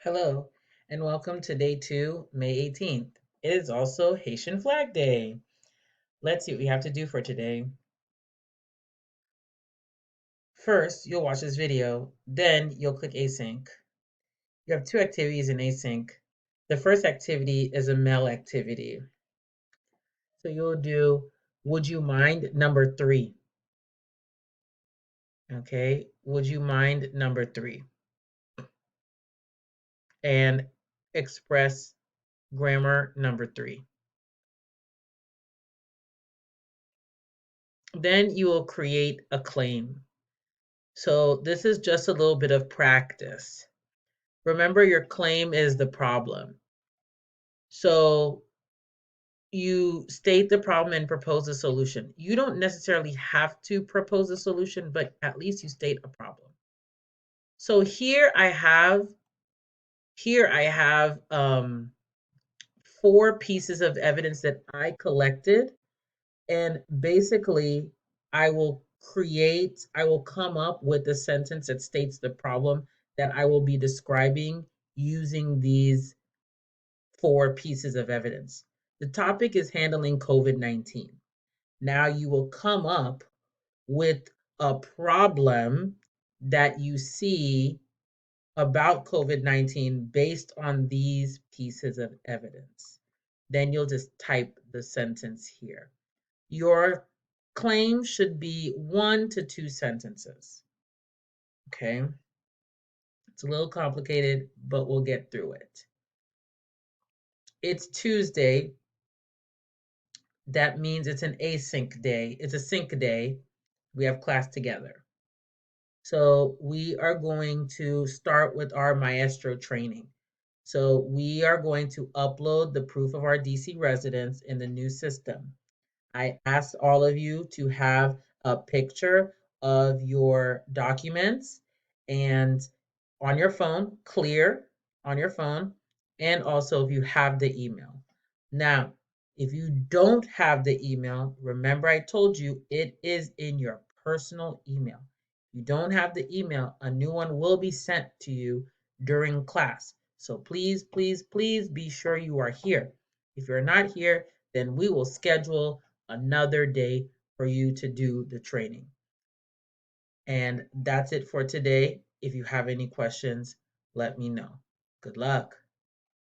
Hello, and welcome to day 2, May 18th. It is also Haitian Flag Day. Let's see what we have to do for today. First, you'll watch this video, then you'll click async. You have two activities in async. The first activity is a mail activity. So you'll do, would you mind number 3? Okay, would you mind number 3? And express grammar number 3. Then you will create a claim. So this is just a little bit of practice. Remember, your claim is the problem. So you state the problem and propose a solution. You don't necessarily have to propose a solution, but at least you state a problem. So here I have 4 pieces of evidence that I collected, and basically I will come up with a sentence that states the problem that I will be describing using these 4 pieces of evidence. The topic is handling COVID-19. Now you will come up with a problem that you see about COVID-19 based on these pieces of evidence. Then you'll just type the sentence here. Your claim should be 1 to 2 sentences. Okay? It's a little complicated, but we'll get through it. It's Tuesday. That means it's an async day. It's a sync day. We have class together. So we are going to start with our Maestro training. So we are going to upload the proof of our DC residence in the new system. I asked all of you to have a picture of your documents and on your phone, clear on your phone, and also if you have the email. Now, if you don't have the email, remember I told you it is in your personal email. If you don't have the email, a new one will be sent to you during class. So please, please, please be sure you are here. If you're not here, then we will schedule another day for you to do the training. And that's it for today. If you have any questions, let me know. Good luck.